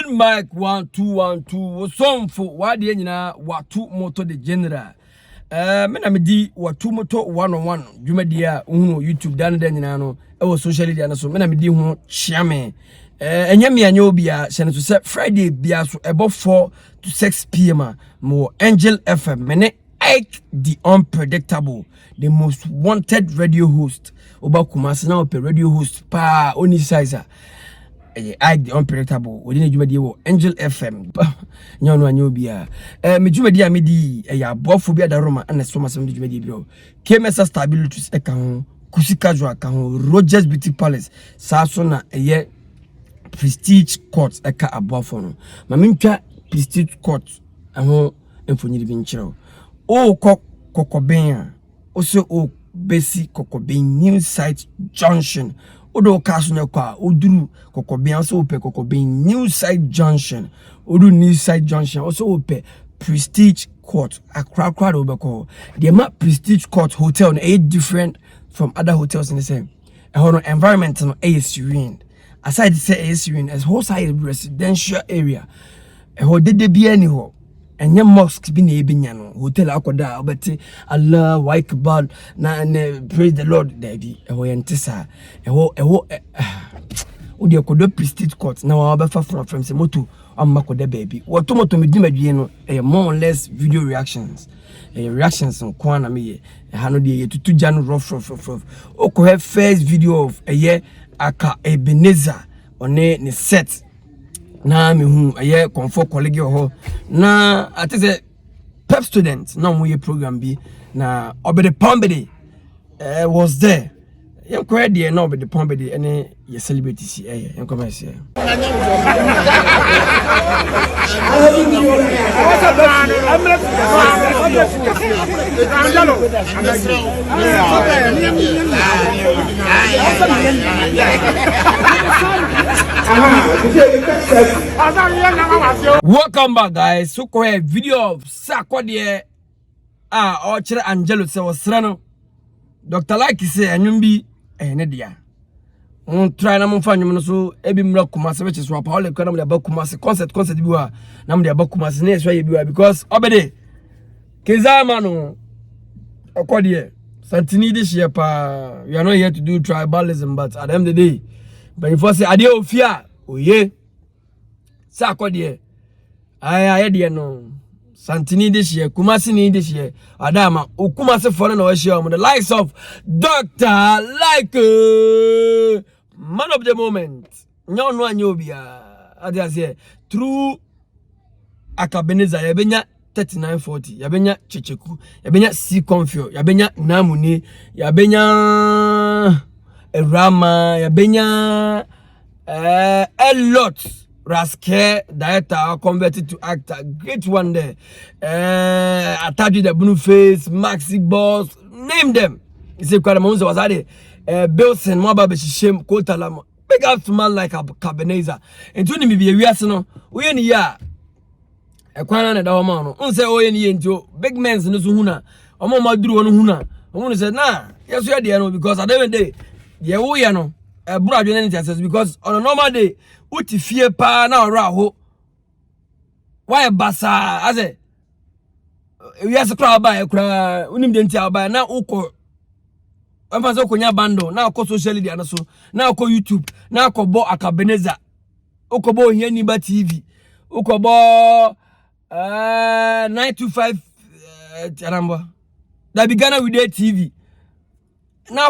Rolling mic 1 2 1 2 song for what the nyina watu moto the general me na me di watu moto 101 dwumadia hu YouTube dan da nyina no e wo social media na so me na me di hu chiame enya me anya obia hye no so Friday bia so ebo 4 to 6 pm mo Angel FM me ne Ike the unpredictable, the most wanted radio host oba Kumasi na ope radio host pa oni size Ike the unpredictable within dwumadi wo Angel FM nyono anyo bia me dwumadi a me di ya bofo bia da Roma na so masem dwumadi bro KMS stability e kan ho Kusi Casual kan ho Rogers Beauty Palace sa so na ye Prestige Court e ka abofo no ma me ntwa Prestige Court ho emfonyiri bi nkyerɛ o kokoben o se o besi kokoben new site junction odo kaso ne kwa oduru kokoben so ope kokoben new site junction odu new site junction also ope Prestige Court akra do be call the ma Prestige Court hotel no is different from other hotels in the same environment no is serene aside say is serene as whole side residential area ho dede bia ni ho enye mosque bi na ebinya no hotel akoda obeti Allah waikbal na praise the Lord daddy ho yentisa ho odi akodo Prestige Court na wa be fa from se moto amma koda baby woto moto medi madwie no more or less video reactions reactions on kwana me ha no de tutu janu rough oko have first video of aka Ebenezer one ne set na me hu comfort colleague ho na ati say pep student na mo ye program bi na obede pombede was there yen ko de na obede pombede ene ye celebrate si yen ko say welcome back guys. So ko video of sakode o kire Angelo se wasra no Dr. Like say anwum bi ne dia on try na monfa anwum no so ebi mra Kumasi which is wa Paul Ekwana mo de ba Kumasi concert bi wa na mo de ba Kumasi na so ye bi wa because obede kezama no akode Santini this year pa we are not here to do tribalism but at the end of the day but if I say ade ofia oye sakode aye de no Santini this year Kumasi ni this year adama Kumasi for na we share the likes of Dr. Like man of the moment nyono anyobia ade say through Akabeneza yabenya 3940 yabenya checheku yabenya C confio yabenya namuni yabenya rama yabenya a lot Raske director converted to actor great one there attached the blue face Maxi Boss name them you say kwara monzo wasade Bilson mwaba be shishem kotalama big up to man like Cabeneza entuni mi bi wiase no we ni ya ekwana na da wo ma no unse oye ni yentio big men's no so huna omo maduru no huna omo say na yeso ya de no because at the end day ye wo ya no bro adwene ni access because on a normal day uti fie pa na ora ho why basa ase yes kra ba e kra unim de ntia ba na uko amfa so konya bando na uko social media na so na uko YouTube na uko bo Akabeneza uko bo hiani ba TV uko bo 925 aramba that began with their TV na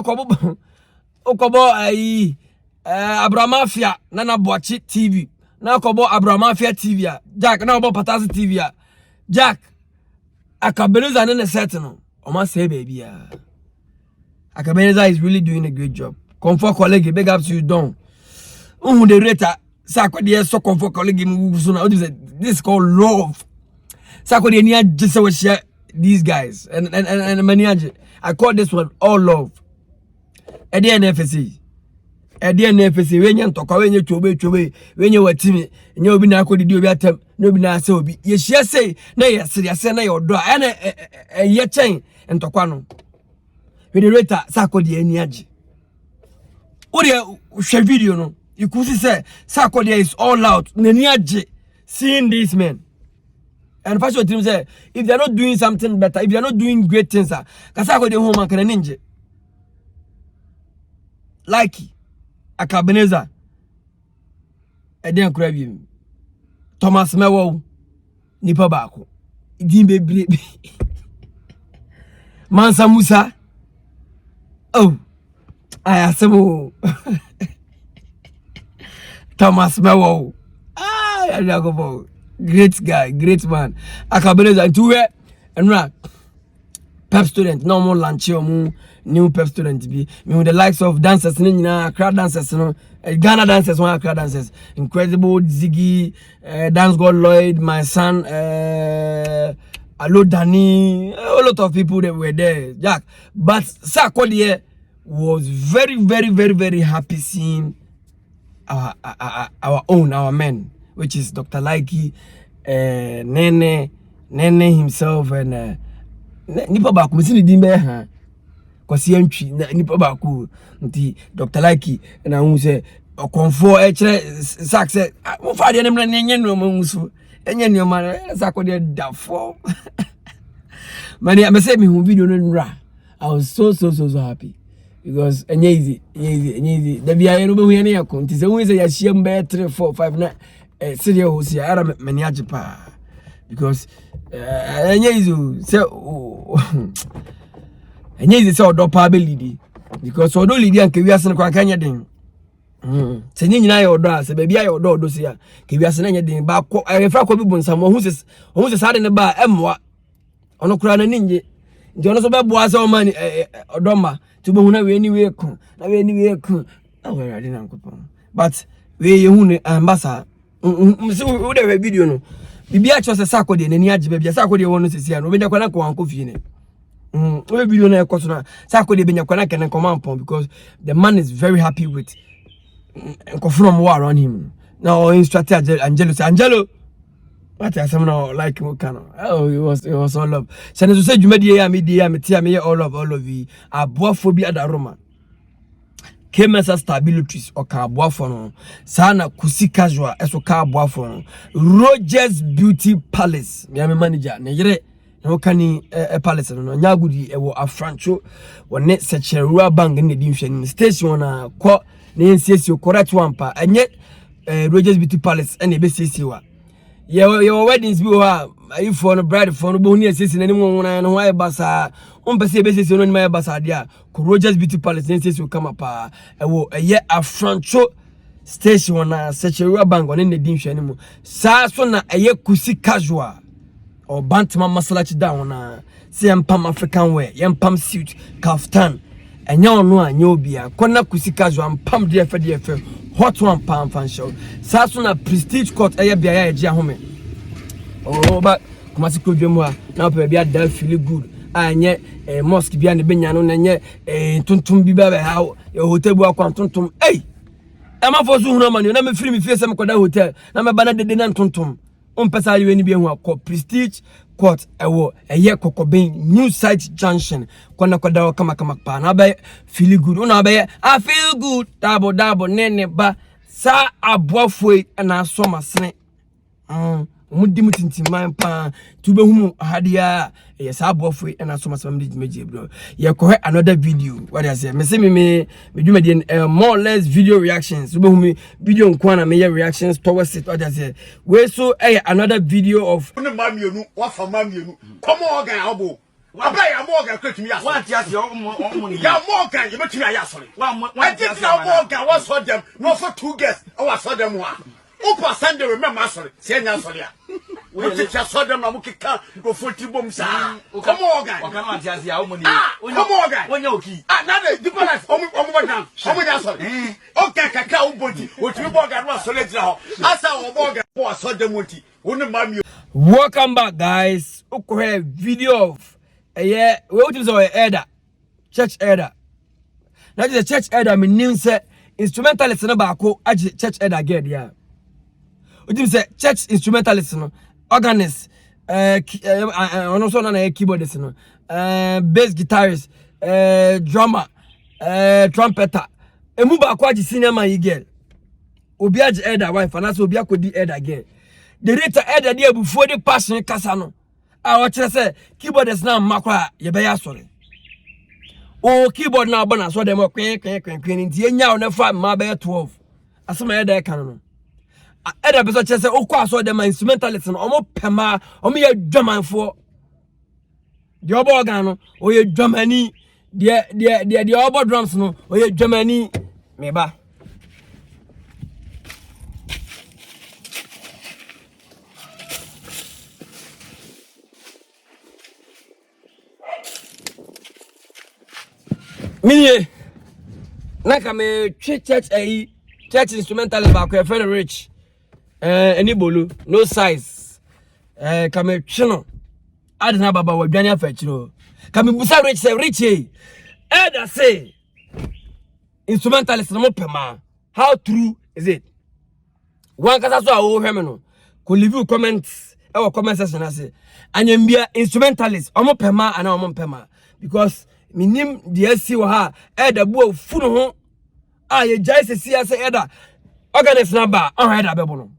uko bo ai Abramafia na Boachi TV na kobo Abramafia TV Jack na obo Patasi TV Jack Akabeneza na set no o ma say baby Akabeneza is really doing a great job. Comfort colleague big up to you don the rater sakode so comfort colleague mu so na this is called love sakode ni just we share these guys and many I call this one all love at the NFC ede na efese wenye ntokwa wenye chobe wenye watimi nye obi na akodidi obi atam na obi na ase obi ye hia sei na ye sere ase na ye odo a na ye chen ntokwa no we the rater sakodi ani agi o de hwe video no You could say Sarkodie is all out. Neniaje seeing these men. And first what say, if they're not doing something better, if they're not doing great things, Kasako home and can ninja. Like Akabeneza. I didn't grab him. Thomas Mewo Nipa Bako. Dimbe baby. Mansa Musa. Oh, I assume Thomas Mewo. I go. Great guy, great man. Akabeneza and two and right. Pep student, normal lunch new pep student be me with the likes of dancers crowd dancers Ghana dancers crowd dancers incredible Ziggy Dance God Lloyd, my son Alo Danny, a lot of people that were there, Jack. But Sarkodie was very happy seeing our men, which is Dr. Likey, Nene himself, and Nipa Baku. Missing the dimbe ha. Kwasi entry Nipa Baku. Nti Dr. Likey and I say konfo sack say mo fa de nem na enye no musu. Enye no ma Sarkodie dafo. Mani I say me hu video no nra. I was so happy. Because enye easy. The bia no be hu ya na yakon. Nti se hu say ya hia mbe 3 4 5 na serious hosi ara mani ajipa. Because enye easy say enye easy say odo pa be lidi. Because odo lidi an ke wiase no kwa kanya den. Se nyina ya odo a se ba bia ya odo se ya ke wiase na nya den ba ko refa ko bi bonsam ho se sade ne ba emwa ono kura na ninje nti ono so be boa se o man odo ma ti bo hu na we ni we ku awara de na nkopon but we ye hu ne ambasa so we de video no bibia cho se Sarkodie na ni agye bia Sarkodie won no se sia no be nyakwa na ko anko fie ne we video na ekoso na Sarkodie be nyakwa na ken command pon because the man is very happy with from war around him now instructor Angelo what I some now like oh it was all love so to say jumadi ya media me all of you aboafobia da Roma Kemesa stabilities or ka aboafo no sana kusi casual eso ka aboafo no Rogers Beauty Palace me manager ne yere no kani palace no nyagudi e wo afrancho wone secherua bang ne di nhwani station na ko ne nsiesie correct one pa enye Rogers Beauty Palace ene be siesie wa your weddings be wa if for no bride for no bo ni siesie na ni wona no wa basa pese be siesie no ni ma basa dia ko Rogers Beauty Palace ne siesie kama pa e wo eye afrancho station na secherua bang one ne di nhwani mu sa so na eye kusi casual or bantama masalachi down na say empam African wear yempam suit kaftan enya onu anya obia kona kusi casual pam de fe hot one pam fan show sa so na prestige court eye bia ya eje ahome oh but kuma si kodwemu a na pe bia da feel good anye mosque bia ne benya no na nye tuntum bi ba ha hotel bu akwan tuntum ama fosu hunu mani na me free me face me koda hotel na me bana dede na tuntum pesa ali ni bi hu akọ prestige court ewo eye kokoben new site junction kona koda kama pa na ba feel good una ba I feel good dabo nene ba sa aboafo na so masene mudi mutintim man pa tube hu hadia yes aboafo na so masene mdi meje bro ye ko another video what I say me say me dwumadi more or less video reactions tube hu me video nko na me reactions towards it what I say we so another video of mamienu wa fa mamienu come on gan abo abra ya mo gan kwetumi ya wa ti ase o ni ya mo gan ye betumi ya sori wa ti ase mo gan wa so dem no for 2 guests wa so dem wa upa Sunday remember sorry se nya sorry a we ti so dem na mo kika go foti bom sa come on gan wa kan wa ti ase ya o mo ni come on gan wonya oki na the difference o mo ba gan o mo nya sorry okay kaka o bodi o ti bo gan wa sorry jira ho asa o bo gan wa so dem oti woni mami. Welcome back guys. Okay, video of we what is our elder church elder. Now the church elder me name say instrumentalist no ba ko age church elder get there. What you say church instrumentalist no organist ono so na keyboardist no bass guitarist drummer trumpeter emu ba ko age senior man girl obi age elder wife and obi akodi elder girl the rate elder dey before the passion kasa no a o kire say keyboard is na makwa ye be ya sori o keyboard na abana so dem kwen nti enya o na fa ma be 12 asema elder kan no elder be so kire say o kwa so dem instrumentalist no omo pema omo ye dwamanfo the obo organ no o ye dwamani the obo drums no o ye dwamani me ba Minye na kame church instrumentalist back we friend rich any bolu no size kame chino adna baba wa dwan afa chiro kame busa rich say rich elder say instrumentalist no pema how true is it one kasa so awo hweme no ko leave comments e wo comment section ase anyambia instrumentalist omo pema ana omo pema because minim de si wo ha elder bu ofu no ho a ye jai se sia se elder organist na ba on elder bebo no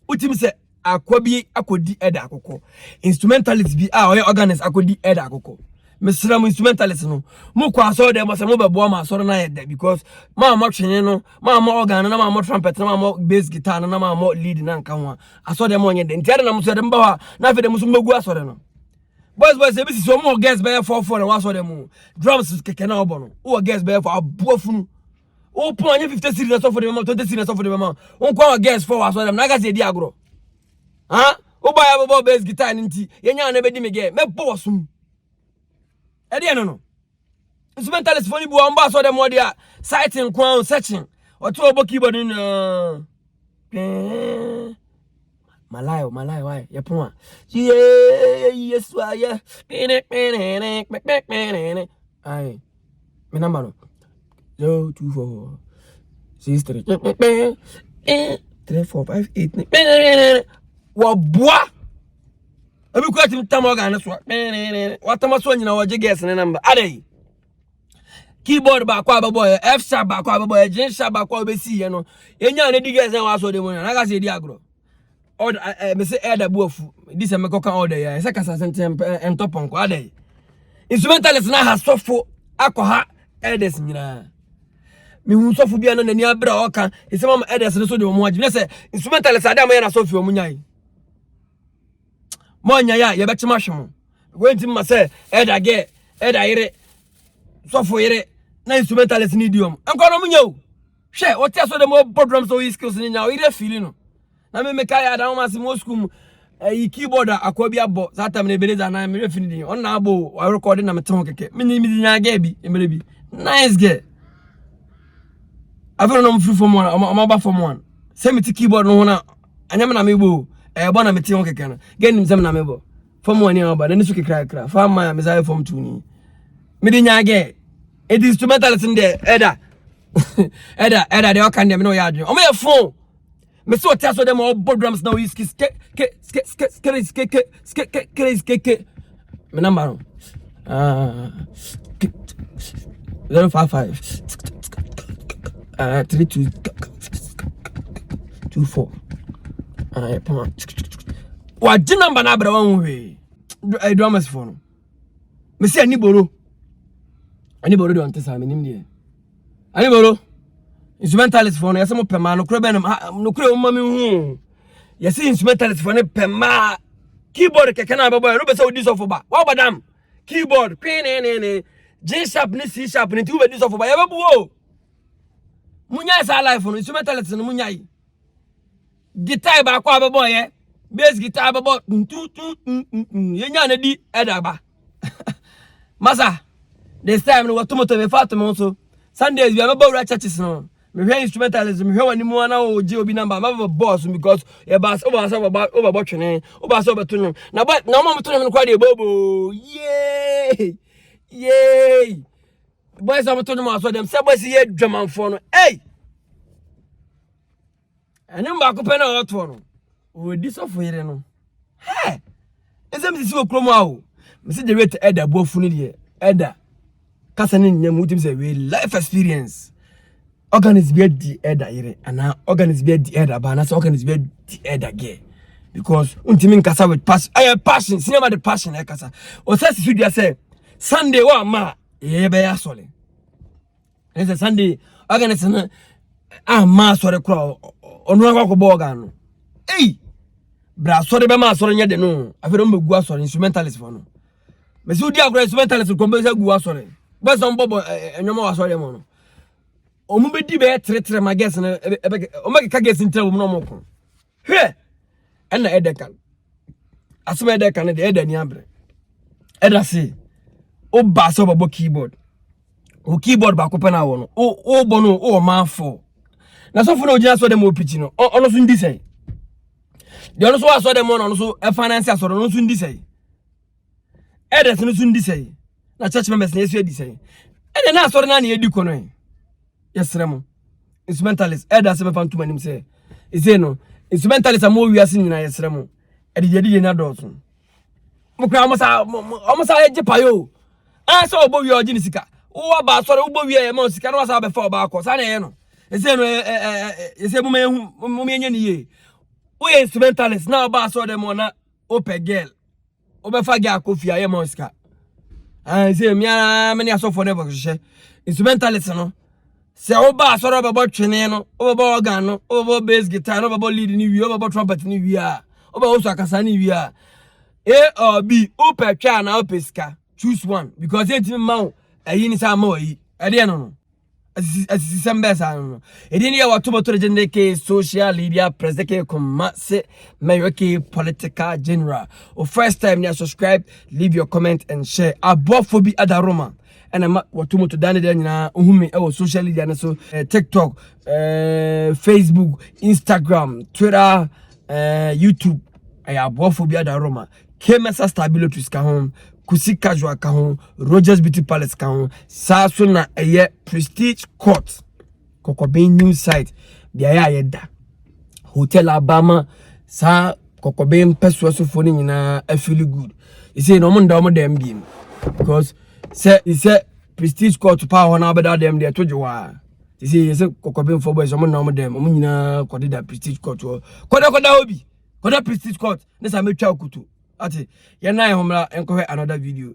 utim se akwabi akodi elder akoko instrumentalist bi a oye organist akodi elder akoko mesram instrumentalist no mo kwa so de mo se mo bebo ma so na elder because ma twene no ma organ na ma trumpet na ma bass guitar na ma lead na nka ho aso de mo nye de ntiade na mo so de mba ho na fe de mo so megu aso de no boys e bi so mo guess be 44 na waso dem drums keke na obo no o guess be for abuafunu o pon anya 50 series so for dem 20 series so for dem on kwa guess for waso dem na ga se di agro ha o ba ya bo bass guitar nti yenya na be di me ge me bo sum e de no instrumentalist for ni bu on ba so dem o dia sighting kwa searching o to obo keyboard ni Malayo why ya pon yes wa ya ai me number no 024 63 3458 wa boa abi ko atim tam organ so wa tam so nyina wo je guess ne number adai keyboard ba kwa babo F sharp ba kwa babo G sharp ba kwa be si ye no enya ne di guess na so de mo na ga se di agro order me say elder buafu this me koka order ya say kasa sentem entopon ko adai instrumentalist na ha sofo akoha elders nyina me hu sofo bia no nani abra oka ese mama elders no so de mo agye say instrumentalist adam ya na sofo mo nyai mo nya ya ye betima hwemo wenti ma say elder ge elder yire sofo yire na instrumentalist ni diom enko no mo nyau hwe o tia so de mo drums so skills ni nya o yire feel no na me meka ya da ma se mo school keyboard akwabi abo zata me beneza na me refini din on na abo o record na me te ho keke me ni nya ga bi emere bi nice girl afero no free form one o ba form one se me ti keyboard no ho na anya me na me bo bo na me te ho keke no gen nim se me na me bo form one ni ba na ni su kekra fa ma me za form 2 ni me di nya ga it instrumentalist in there eda de o kan dem no ya adwen o me phone me so tell so them all drums now is ske me number 055 3224 wa di number na bra wan we drummers phone me say ani boro de on tesa me nim die ani boro instrumentalist for no yesi mo pema no kure be no kure o mami hu yesi instrumentalist for ne pema keyboard keke na babo no be say odi so for ba wa badam keyboard G sharp ni C sharp ni ti we di so for ba ya babu o munya sa life no instrumentalist no munya yi guitar ba kwa babo ye bass guitar babo ye nya na di eda ba masa this time no watomoto me fatimo so Sundays we am about churches no me hear instrumentalism me hear wani mu na o je obi number ma boss because e ba over twene over so beto na ba na mo beto no kwa de bobo yay boys am beto no ma so dem say boys ye dwamanfo no hey enu ba ko pe na o to no o di so fo yire no hey ezem sisi wo kromo awo me se de rate elder boafu ni de elder kasa ni nyam utim say we life experience organism be di eda yere ana organism be di eda ba na so organism be di eda ge because untimi nkasa with passion cinema the passion e kasa o say studio say Sunday wa ma ye be ya sole e say Sunday organism na ma sore kro onu akwa bo organ no bra sore be ma sore nya de no afero mbegu asore instrumentalist for no me si udi agro instrumentalist ko be say gu asore be so mbobo enyomo asore mo no omu be di be tretre ma guess na o make ka guess ntre omu no mo ko he na edekan asoma edekan de eda ni abre eda si o ba so babo keyboard o keyboard ba ko pena wo no o bo no o ma fo na so fo na ogina so dem o pitch no ono so ndi sei de ono so wa so dem ono so e finance asoro no so ndi sei eda so no so ndi sei na church members na yesu edi sei eda na asoro na na edi ko no yes remo instrumentalist eda se be fan tuma nim sei ise no instrumentalist am wiase nyina yes remo edi na dotso mo kra mo sa eje payo so obo wi oji ni sika wo ba asoro obo wi e ma sika no sa be fa oba akọ sa na ye no ise no ise mo me nya ni ye wo instrumentalist na oba asoro dem na ope girl obefa girl akofia ye ma sika ise mi ara me ni aso for never hye instrumentalist no se oba asoro be twene no oba organ no oba bass guitar no oba lead ni wi oba trumpet ni wi a oba oso akasa ni wi a or B ope twa na ope sika choose one because enti ma ayi ni sa ma ayi ade no asisi sembesa no edi ni ya watoboto legend ke social media press ke kuma se mayoke political general o first time you subscribe leave your comment and share abofobi adaroma and watomoto dane de nyina ohumi e social media na so TikTok Facebook Instagram Twitter YouTube ay abofobi adaroma kemesa stability ka home kusi casual ka hon Rogers Beauty Palace ka hon saso na eye Prestige Court Kokoben new site bia ya yeda Hotel Alabama sa Kokoben peso so foni nyina I feel good you say no mo dem bi because say Prestige Court pa ho na beda dem de tojowa you say Kokoben for boys mo na mo dem mo nyina kodida Prestige Court koda obi koda Prestige Court nesa metwa okutu ati yana homla enko another video.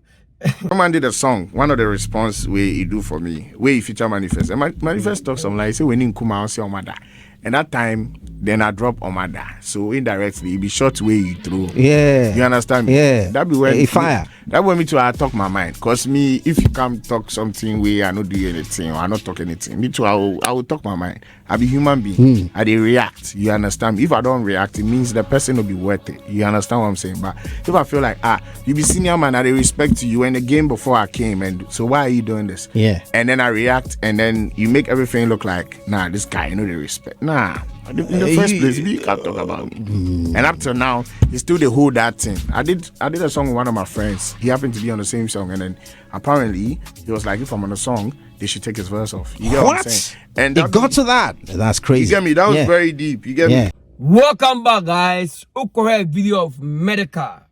Someone did a song, one of the response where he do for me, where he feature Manifest. And Manifest talks some like say when in Kuma say Omada. And that time then I drop Omada. So indirectly it be short way you through. Yeah. You understand me? Yeah. That be when fire. That when me too I talk my mind. Cause me if you come talk something where I not do anything or I not talk anything, me too I will talk my mind. I be human being. I they react. You understand me? If I don't react, it means the person will be worth it. You understand what I'm saying? But if I feel like you be senior man, I they respect you in the game before I came, and so why are you doing this? Yeah. And then I react, and then you make everything look like this guy, you know they respect. Nah. In the first place, you can't talk about me. And up till now, he still the whole that thing. I did a song with one of my friends. He happened to be on the same song, and then apparently he was like, if I'm on a song, they should take his verse off. You get what I'm saying? And it got to that. That's crazy. You get me? That was very deep. You get me? Welcome back, guys. Correct video of Medica.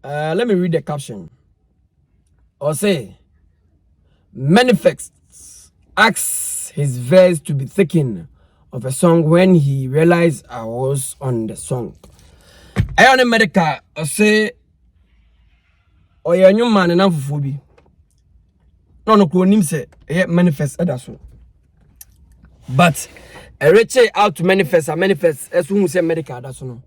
Let me read the caption. Or say, Manifest asks his verse to be thickened of a song when he realized I was on the song. I on America, I say, oh, yeah, new man and amphophobia. No, him say, Manifest, so. But I reach out to Manifest, as soon as America, that's no.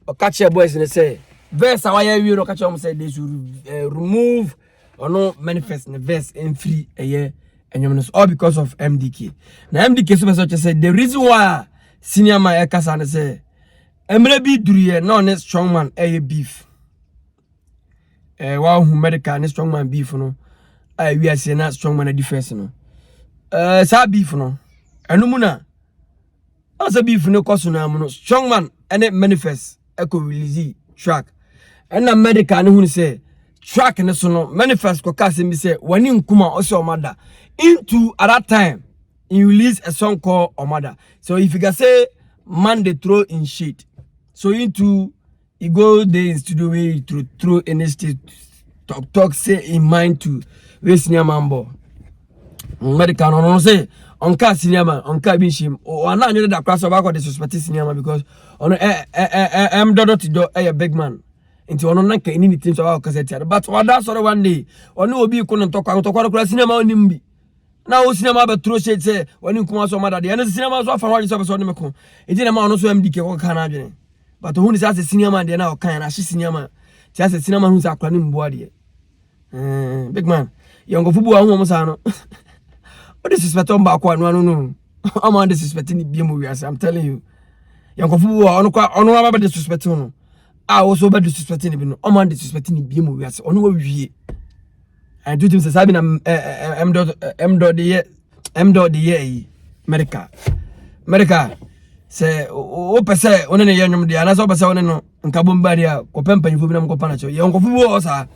Or catch your boys and say, verse, how you catch them say they should remove or no Manifest in the verse and free a year. And all because of MDK. Now MDK super such said the reason why senior man Ekasa say Emre be duriye no ne strong man beef. Wow who medical ne strong man beef no. We are saying that strong man defense no. Sa beef no. Enu mu na. Asa beef no koso na mu no strong man ene Manifest eko release track. And na medical ne hu say track ne so no Manifest ko ka say me say wani nkuma oso omada. Into at that time, he released a song called Omada. So if you can say man they throw in shit. So into he go there in studio way to throw any state talk say in mind to waste near mambo. Medical no say onka senior man onka bi shim o na anyo da class of akọ disrespect senior man because ono dodo to do big man into ono na ka ni team so akọ kase but oda sorry one day ono obi ko no ntokwa senior man onim bi na o cinema be tro shade say wani kuma so mada de na cinema so afa wani so be so ne meko e na ma no so MDK ko kana adwene but hu ni say cinema de na o kan na cinema ti say cinema hu say akra ni mbo ade big man yongo fubu hu mo sa no o disrespect on ba ko no am on disrespect ni bi mo wi as I'm telling you yongo fubu ono ba disrespect no o so ba disrespect ni bi no am on disrespect ni bi mo wi as ono wa wie and do things sabi na m.d America say o pese one ne yenwum de ana so pese one no nka bomba dia ko pempanyfo bi na mko pana cho ye nkofu bu o sa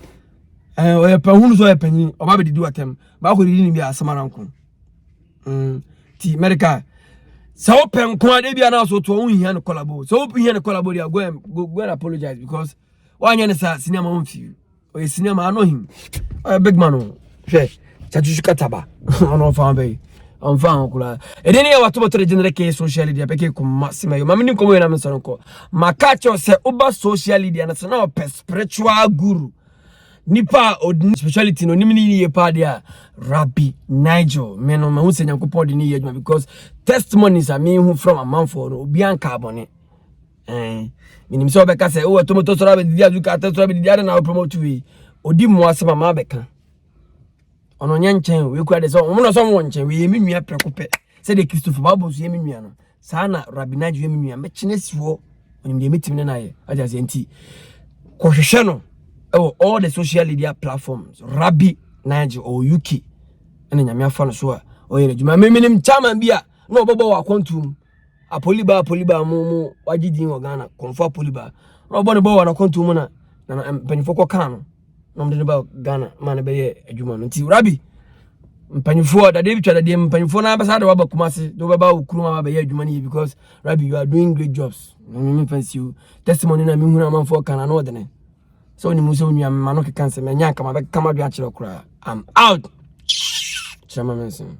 o ye pahunu so ye panyi o ba be didi watem ba ko didi ni bi asama nko ti America so pen ko ade bi ana so to won hia ne collabo so hia ne collabo dia go and apologize because wanya ne sa cinema won fi o ye cinema I know him big man o hwe chachuchu kataba ono fa be on fa kula e de ne ya wato motor general ke social media peke ko masima yo mamini ko mo na mso ko makacho se uba social media na na spiritual guru nipa odini speciality no nimini ni ye pa dia Rabbi Nigel me no ma hu se nyankopɔ de ni ye adwuma because testimonies are me who from a man for obi an carbon minim so be ka se o tomoto so rabe dia du ka so rabe dia na promote we odi mo asema ma beka ono nyanchen we kura de so mo no so mo nchen we yemi nua prekope se de Christopher Bible so yemi nua no sa na Rabbi Nigel yemi nua me chine siwo onim de metim ne na ye aja se nti ko hwehwe no all the social media platforms Rabbi Nigel or UK ene nyame afa no so a o yere djuma minim chairman bia no bobo wa kontum apoliba mu wagidi in Ghana konfa poliba no bo ne bo wa na kontum na mpanyifo ko kan no no mde ne ba Ghana ma ne be ye adwuma no nti Rabbi mpanyifo da de bitwa da de mpanyifo na abasa da wa ba kumase do ba ukuruma ma be ye adwuma ni because Rabbi you are doing great jobs no me fancy you testimony na me hu na manfo kan na no de ne so ni muso nua ma no ke kan se me nya kama be kama do a kira kura I'm out chama mensin